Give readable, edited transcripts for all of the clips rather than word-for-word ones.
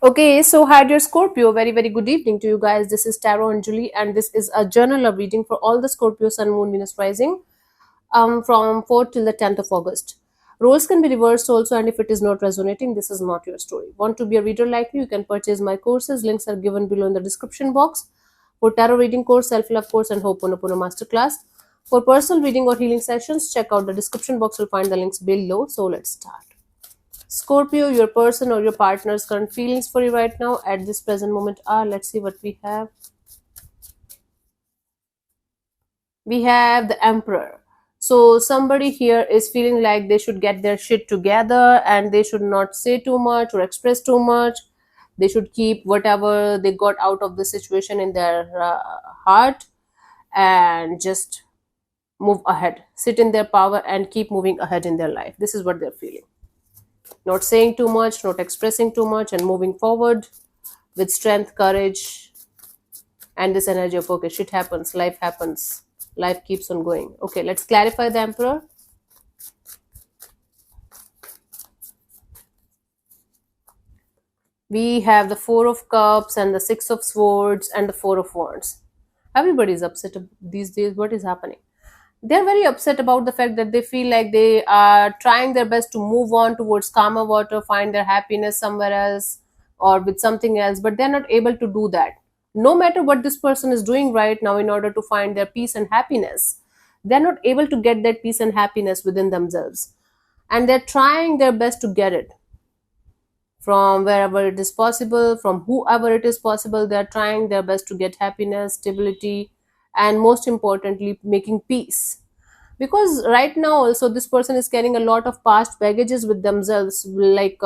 Okay, so hi dear Scorpio, very very good evening to you guys. This is Tarot Anjali, and this is a journal of reading for all the Scorpio Sun, Moon, Venus rising, from 4th till the 10th of August. Roles can be reversed also, and if it is not resonating, this is not your story. Want to be a reader like me? You can purchase my courses. Links are given below in the description box for tarot reading course, self love course, and Ho'oponopono masterclass. For personal reading or healing sessions, check out the description box. You'll find the links below. So let's start. Scorpio, your person or your partner's current feelings for you right now at this present moment are. Let's see what we have. We have the Emperor. So, somebody here is feeling like they should get their shit together and they should not say too much or express too much. They should keep whatever they got out of the situation in their heart and just move ahead. Sit in their power and keep moving ahead in their life. This is what they're feeling. Not saying too much, not expressing too much, and moving forward with strength, courage, and this energy of okay, shit happens, life keeps on going. Okay, let's clarify the Emperor. We have the Four of Cups and the Six of Swords and the Four of Wands. Everybody's upset these days. What is happening? They're very upset about the fact that they feel like they are trying their best to move on towards calmer water, find their happiness somewhere else or with something else, but they're not able to do that. No matter what this person is doing right now in order to find their peace and happiness, they're not able to get that peace and happiness within themselves. And they're trying their best to get it from wherever it is possible, from whoever it is possible. They're trying their best to get happiness, stability, and most importantly, making peace. Because right now also this person is carrying a lot of past baggages with themselves, like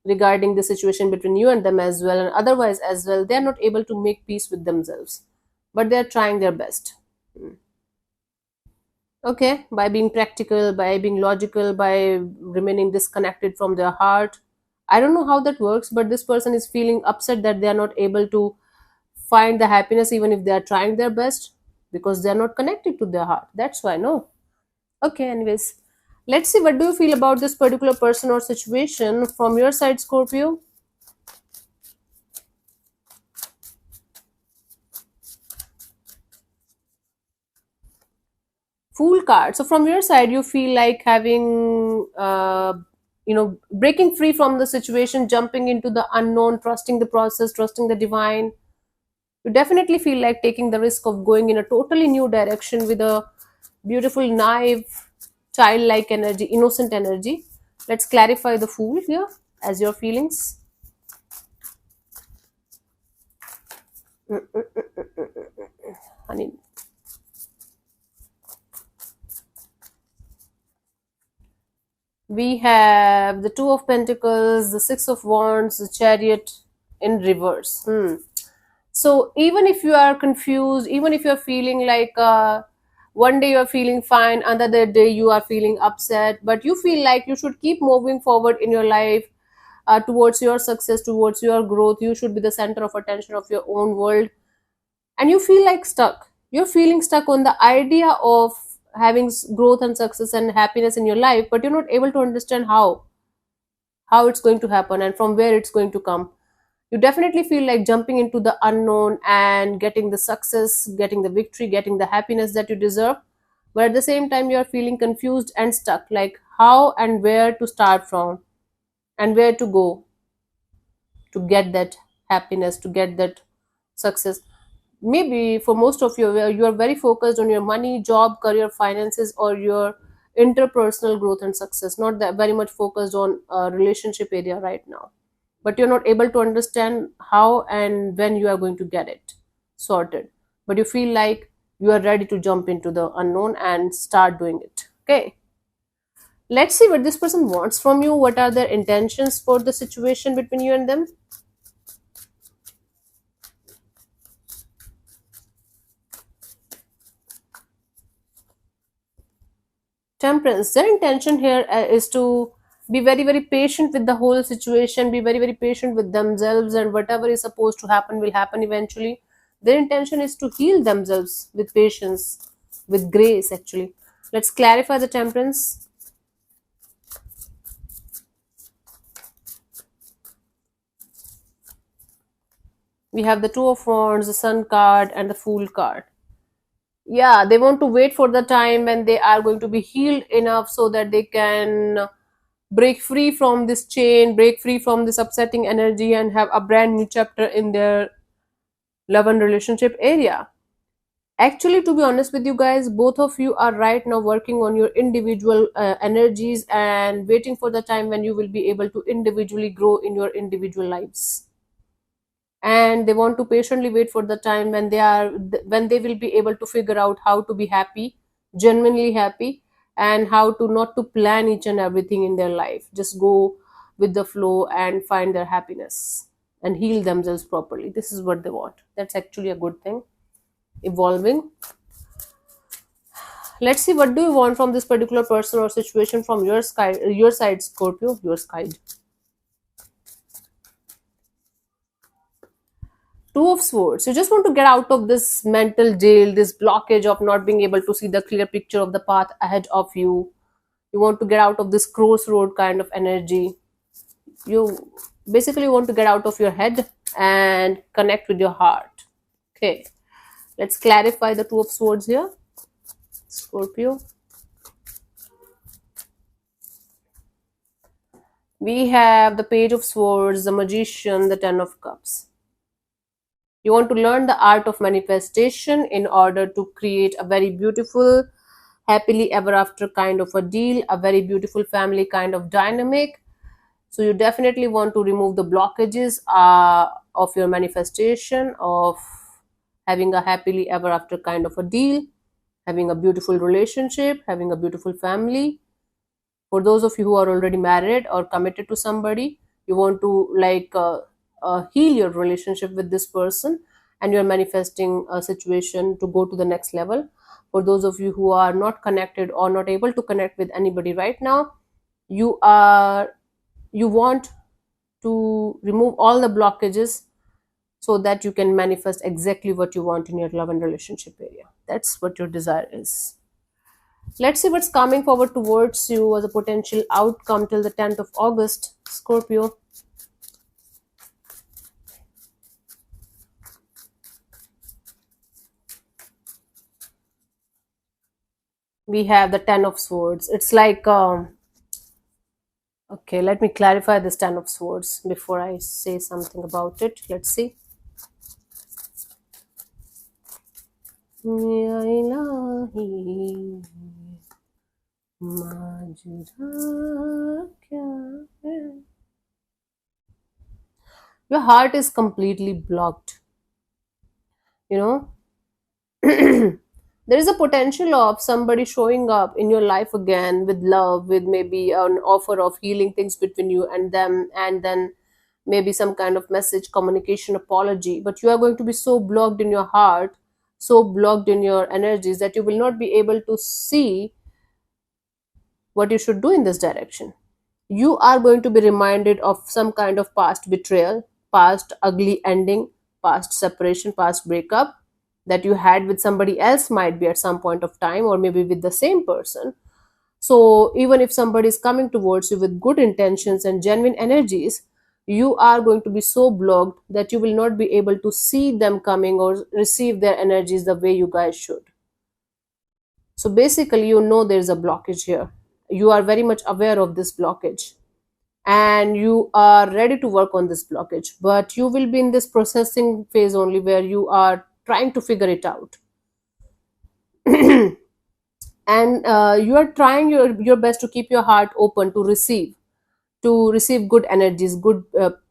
regarding the situation between you and them as well, and otherwise as well, they're not able to make peace with themselves, but they're trying their best. Okay, by being practical, by being logical, by remaining disconnected from their heart. I don't know how that works, but this person is feeling upset that they are not able to find the happiness even if they are trying their best, because they are not connected to their heart. That's why. No. Okay, anyways, let's see what do you feel about this particular person or situation from your side, Scorpio. Fool card. So from your side, you feel like having, breaking free from the situation, jumping into the unknown, trusting the process, trusting the divine. You definitely feel like taking the risk of going in a totally new direction with a beautiful, naive, childlike energy, innocent energy. Let's clarify the fool here as your feelings. Honey. We have the Two of Pentacles, the Six of Wands, the Chariot in reverse. So even if you are confused, even if you're feeling like one day you're feeling fine, another day you are feeling upset, but you feel like you should keep moving forward in your life, towards your success, towards your growth. You should be the center of attention of your own world, and you feel like stuck. You're feeling stuck on the idea of having growth and success and happiness in your life, but you're not able to understand how it's going to happen and from where it's going to come. You definitely feel like jumping into the unknown and getting the success, getting the victory, getting the happiness that you deserve, but at the same time you are feeling confused and stuck, like how and where to start from and where to go to get that happiness, to get that success. Maybe for most of you, where you are very focused on your money, job, career, finances, or your interpersonal growth and success, not that very much focused on relationship area right now, but you're not able to understand how and when you are going to get it sorted, but you feel like you are ready to jump into the unknown and start doing it. Okay, let's see what this person wants from you. What are their intentions for the situation between you and them? Temperance, their intention here is to be very very patient with the whole situation, be very very patient with themselves, and whatever is supposed to happen will happen eventually. Their intention is to heal themselves with patience, with grace actually. Let's clarify the Temperance. We have the Two of Wands, the Sun card, and the Fool card. Yeah, they want to wait for the time when they are going to be healed enough so that they can break free from this chain, break free from this upsetting energy, and have a brand new chapter in their love and relationship area. Actually, to be honest with you guys, both of you are right now working on your individual energies and waiting for the time when you will be able to individually grow in your individual lives. And they want to patiently wait for the time when they will be able to figure out how to be happy, genuinely happy, and how to not to plan each and everything in their life. Just go with the flow and find their happiness and heal themselves properly. This is what they want. That's actually a good thing. Evolving. Let's see, what do you want from this particular person or situation from your side, Scorpio, your side. Two of Swords. You just want to get out of this mental jail, this blockage of not being able to see the clear picture of the path ahead of you. You want to get out of this crossroad kind of energy. You basically want to get out of your head and connect with your heart. Okay, let's clarify the Two of Swords here, Scorpio. We have the Page of Swords, the Magician, the Ten of Cups. You want to learn the art of manifestation in order to create a very beautiful, happily ever after kind of a deal, a very beautiful family kind of dynamic. So you definitely want to remove the blockages of your manifestation, of having a happily ever after kind of a deal, having a beautiful relationship, having a beautiful family. For those of you who are already married or committed to somebody, you want to heal your relationship with this person, and you're manifesting a situation to go to the next level. For those of you who are not connected or not able to connect with anybody right now, you want to remove all the blockages so that you can manifest exactly what you want in your love and relationship area. That's what your desire is. Let's see what's coming forward towards you as a potential outcome till the 10th of August, Scorpio. We have the Ten of Swords. It's like, okay, let me clarify this Ten of Swords before I say something about it. Let's see. Ya ilahi, majra kya hai? Your heart is completely blocked. You know, there is a potential of somebody showing up in your life again with love, with maybe an offer of healing things between you and them, and then maybe some kind of message, communication, apology. But you are going to be so blocked in your heart, so blocked in your energies, that you will not be able to see what you should do in this direction. You are going to be reminded of some kind of past betrayal, past ugly ending, past separation, past breakup that you had with somebody else, might be at some point of time, or maybe with the same person. So, even if somebody is coming towards you with good intentions and genuine energies, you are going to be so blocked that you will not be able to see them coming or receive their energies the way you guys should. So, basically, you know there's a blockage here. You are very much aware of this blockage and you are ready to work on this blockage, but you will be in this processing phase only, where you are trying to figure it out. And you are trying your best to keep your heart open to receive good energies, good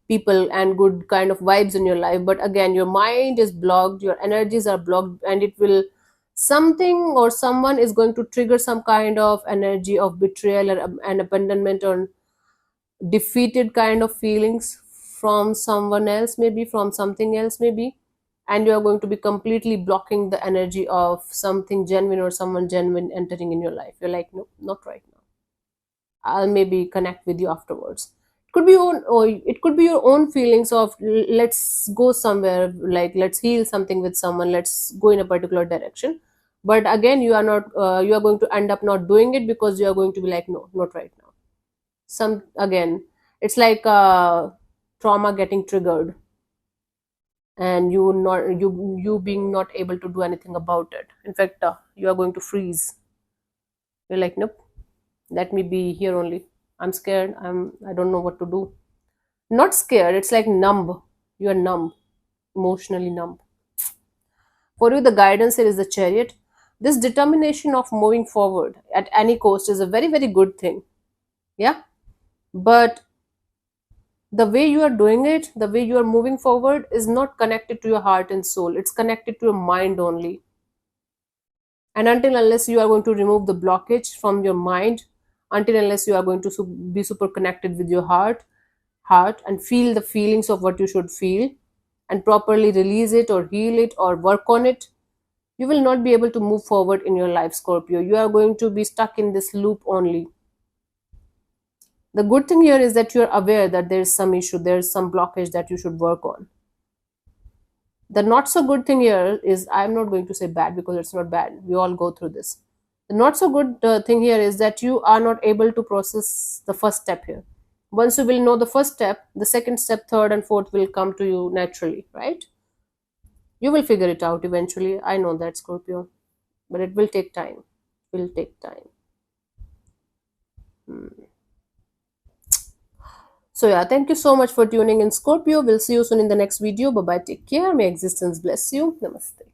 people, and good kind of vibes in your life. But again, your mind is blocked, your energies are blocked, and it will, something or someone is going to trigger some kind of energy of betrayal and abandonment or defeated kind of feelings from someone else, maybe from something else, maybe. And you are going to be completely blocking the energy of something genuine or someone genuine entering in your life. You're like, no, not right now. I'll maybe connect with you afterwards. It could be or it could be your own feelings of, let's go somewhere, like let's heal something with someone, let's go in a particular direction. But again, you are not you are going to end up not doing it because you are going to be like, no, not right now. Some, again, it's like trauma getting triggered. and you being not able to do anything about it. In fact, you are going to freeze. You're like, nope, let me be here only. I'm scared. I don't know what to do. Not scared, it's like numb. You are numb, emotionally numb. For you, the guidance here is the chariot. This determination of moving forward at any cost is a very, very good thing. Yeah. But the way you are doing it, the way you are moving forward is not connected to your heart and soul. It's connected to your mind only. And until unless you are going to remove the blockage from your mind, until unless you are going to be super connected with your heart and feel the feelings of what you should feel and properly release it or heal it or work on it, you will not be able to move forward in your life, Scorpio. You are going to be stuck in this loop only. The good thing here is that you are aware that there is some issue, there is some blockage that you should work on. The not so good thing here is, I'm not going to say bad because it's not bad. We all go through this. The not so good thing here is that you are not able to process the first step here. Once you will know the first step, the second step, third, and fourth will come to you naturally, right? You will figure it out eventually. I know that, Scorpio. But it will take time. It will take time. So, yeah, thank you so much for tuning in, Scorpio. We'll see you soon in the next video. Bye bye. Take care. May existence bless you. Namaste.